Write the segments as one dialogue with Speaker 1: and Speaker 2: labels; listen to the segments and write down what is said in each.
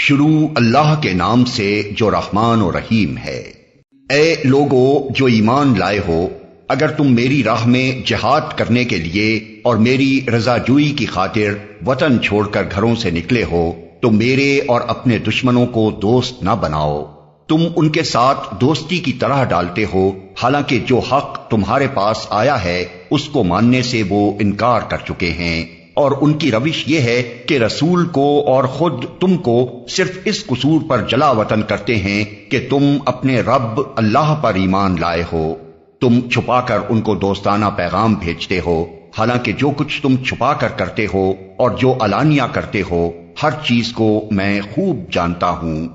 Speaker 1: شروع اللہ کے نام سے جو رحمان و رحیم ہے۔ اے لوگو جو ایمان لائے ہو، اگر تم میری راہ میں جہاد کرنے کے لیے اور میری رضا جوئی کی خاطر وطن چھوڑ کر گھروں سے نکلے ہو تو میرے اور اپنے دشمنوں کو دوست نہ بناؤ۔ تم ان کے ساتھ دوستی کی طرح ڈالتے ہو، حالانکہ جو حق تمہارے پاس آیا ہے اس کو ماننے سے وہ انکار کر چکے ہیں، اور ان کی روش یہ ہے کہ رسول کو اور خود تم کو صرف اس قصور پر جلا وطن کرتے ہیں کہ تم اپنے رب اللہ پر ایمان لائے ہو۔ تم چھپا کر ان کو دوستانہ پیغام بھیجتے ہو، حالانکہ جو کچھ تم چھپا کر کرتے ہو اور جو علانیہ کرتے ہو ہر چیز کو میں خوب جانتا ہوں۔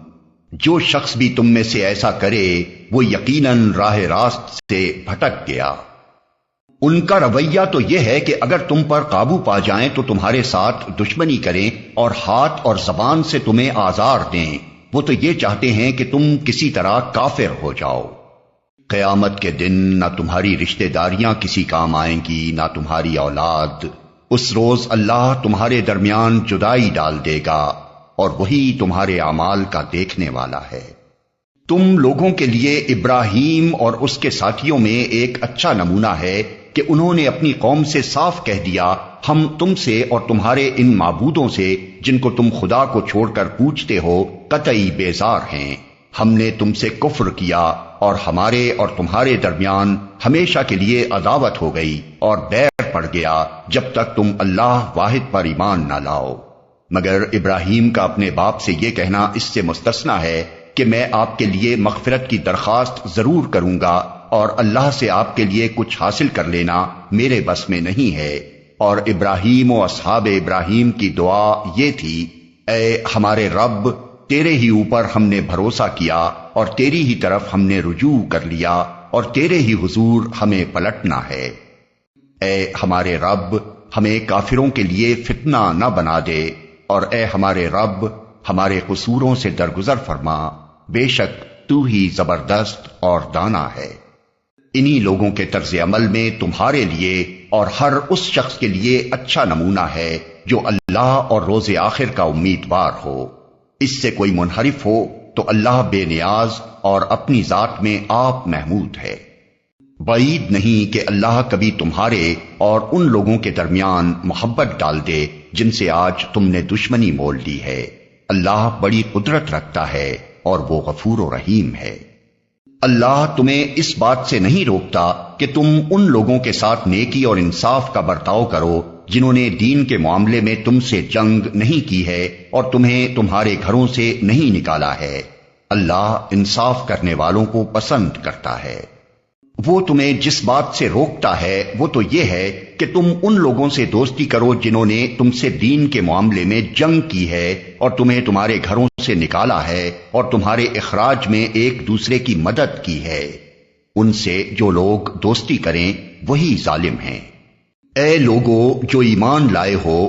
Speaker 1: جو شخص بھی تم میں سے ایسا کرے وہ یقیناً راہ راست سے بھٹک گیا۔ ان کا رویہ تو یہ ہے کہ اگر تم پر قابو پا جائیں تو تمہارے ساتھ دشمنی کریں اور ہاتھ اور زبان سے تمہیں آزار دیں۔ وہ تو یہ چاہتے ہیں کہ تم کسی طرح کافر ہو جاؤ۔ قیامت کے دن نہ تمہاری رشتہ داریاں کسی کام آئیں گی نہ تمہاری اولاد۔ اس روز اللہ تمہارے درمیان جدائی ڈال دے گا اور وہی تمہارے اعمال کا دیکھنے والا ہے۔ تم لوگوں کے لیے ابراہیم اور اس کے ساتھیوں میں ایک اچھا نمونہ ہے کہ انہوں نے اپنی قوم سے صاف کہہ دیا، ہم تم سے اور تمہارے ان معبودوں سے جن کو تم خدا کو چھوڑ کر پوجتے ہو قطعی بیزار ہیں۔ ہم نے تم سے کفر کیا اور ہمارے اور تمہارے درمیان ہمیشہ کے لیے عداوت ہو گئی اور بیر پڑ گیا جب تک تم اللہ واحد پر ایمان نہ لاؤ۔ مگر ابراہیم کا اپنے باپ سے یہ کہنا اس سے مستثنی ہے کہ میں آپ کے لیے مغفرت کی درخواست ضرور کروں گا اور اللہ سے آپ کے لیے کچھ حاصل کر لینا میرے بس میں نہیں ہے۔ اور ابراہیم و اصحاب ابراہیم کی دعا یہ تھی، اے ہمارے رب، تیرے ہی اوپر ہم نے بھروسہ کیا اور تیری ہی طرف ہم نے رجوع کر لیا اور تیرے ہی حضور ہمیں پلٹنا ہے۔ اے ہمارے رب، ہمیں کافروں کے لیے فتنہ نہ بنا دے، اور اے ہمارے رب، ہمارے قصوروں سے درگزر فرما، بے شک تو ہی زبردست اور دانا ہے۔ انہی لوگوں کے طرز عمل میں تمہارے لیے اور ہر اس شخص کے لیے اچھا نمونہ ہے جو اللہ اور روز آخر کا امیدوار ہو۔ اس سے کوئی منحرف ہو تو اللہ بے نیاز اور اپنی ذات میں آپ محمود ہے۔ بعید نہیں کہ اللہ کبھی تمہارے اور ان لوگوں کے درمیان محبت ڈال دے جن سے آج تم نے دشمنی مول لی ہے۔ اللہ بڑی قدرت رکھتا ہے اور وہ غفور و رحیم ہے۔ اللہ تمہیں اس بات سے نہیں روکتا کہ تم ان لوگوں کے ساتھ نیکی اور انصاف کا برتاؤ کرو جنہوں نے دین کے معاملے میں تم سے جنگ نہیں کی ہے اور تمہیں تمہارے گھروں سے نہیں نکالا ہے۔ اللہ انصاف کرنے والوں کو پسند کرتا ہے۔ وہ تمہیں جس بات سے روکتا ہے وہ تو یہ ہے کہ تم ان لوگوں سے دوستی کرو جنہوں نے تم سے دین کے معاملے میں جنگ کی ہے اور تمہیں تمہارے گھروں سے نکالا ہے اور تمہارے اخراج میں ایک دوسرے کی مدد کی ہے۔ ان سے جو لوگ دوستی کریں وہی ظالم ہیں۔ اے لوگو جو ایمان لائے ہو،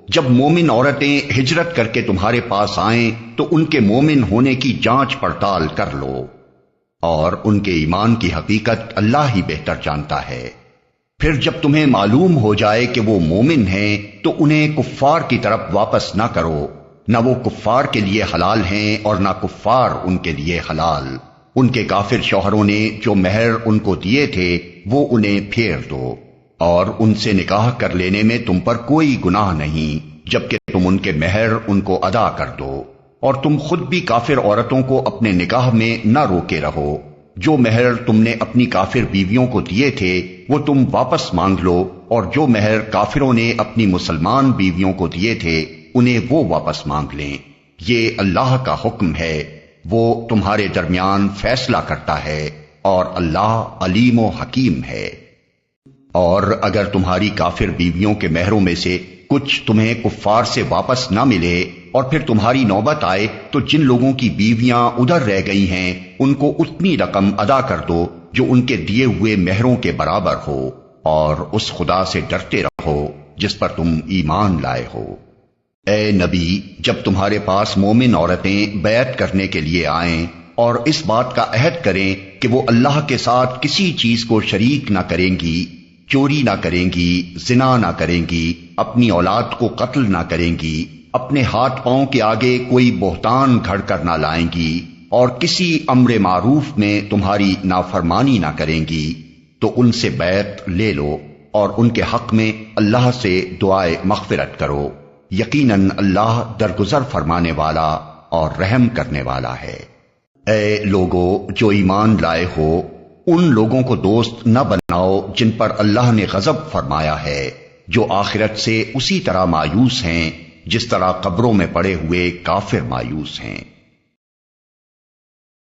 Speaker 1: جب مومن عورتیں ہجرت کر کے تمہارے پاس آئیں تو ان کے مومن ہونے کی جانچ پڑتال کر لو، اور ان کے ایمان کی حقیقت اللہ ہی بہتر جانتا ہے۔ پھر جب تمہیں معلوم ہو جائے کہ وہ مومن ہیں تو انہیں کفار کی طرف واپس نہ کرو، نہ وہ کفار کے لیے حلال ہیں اور نہ کفار ان کے لیے حلال۔ ان کے کافر شوہروں نے جو مہر ان کو دیے تھے وہ انہیں پھیر دو، اور ان سے نکاح کر لینے میں تم پر کوئی گناہ نہیں جبکہ تم ان کے مہر ان کو ادا کر دو، اور تم خود بھی کافر عورتوں کو اپنے نکاح میں نہ روکے رہو۔ جو مہر تم نے اپنی کافر بیویوں کو دیے تھے وہ تم واپس مانگ لو، اور جو مہر کافروں نے اپنی مسلمان بیویوں کو دیے تھے انہیں وہ واپس مانگ لیں۔ یہ اللہ کا حکم ہے، وہ تمہارے درمیان فیصلہ کرتا ہے، اور اللہ علیم و حکیم ہے۔ اور اگر تمہاری کافر بیویوں کے مہروں میں سے کچھ تمہیں کفار سے واپس نہ ملے اور پھر تمہاری نوبت آئے تو جن لوگوں کی بیویاں ادھر رہ گئی ہیں ان کو اتنی رقم ادا کر دو جو ان کے دیے ہوئے مہروں کے برابر ہو، اور اس خدا سے ڈرتے رہو جس پر تم ایمان لائے ہو۔ اے نبی، جب تمہارے پاس مومن عورتیں بیعت کرنے کے لیے آئیں اور اس بات کا عہد کریں کہ وہ اللہ کے ساتھ کسی چیز کو شریک نہ کریں گی، چوری نہ کریں گی، زنا نہ کریں گی، اپنی اولاد کو قتل نہ کریں گی، اپنے ہاتھ پاؤں کے آگے کوئی بہتان گھڑ کر نہ لائیں گی اور کسی امر معروف میں تمہاری نافرمانی نہ کریں گی تو ان سے بیعت لے لو اور ان کے حق میں اللہ سے دعائے مغفرت کرو، یقیناً اللہ درگزر فرمانے والا اور رحم کرنے والا ہے۔ اے لوگو جو ایمان لائے ہو، ان لوگوں کو دوست نہ بناؤ جن پر اللہ نے غضب فرمایا ہے، جو آخرت سے اسی طرح مایوس ہیں جس طرح قبروں میں پڑے ہوئے کافر مایوس ہیں۔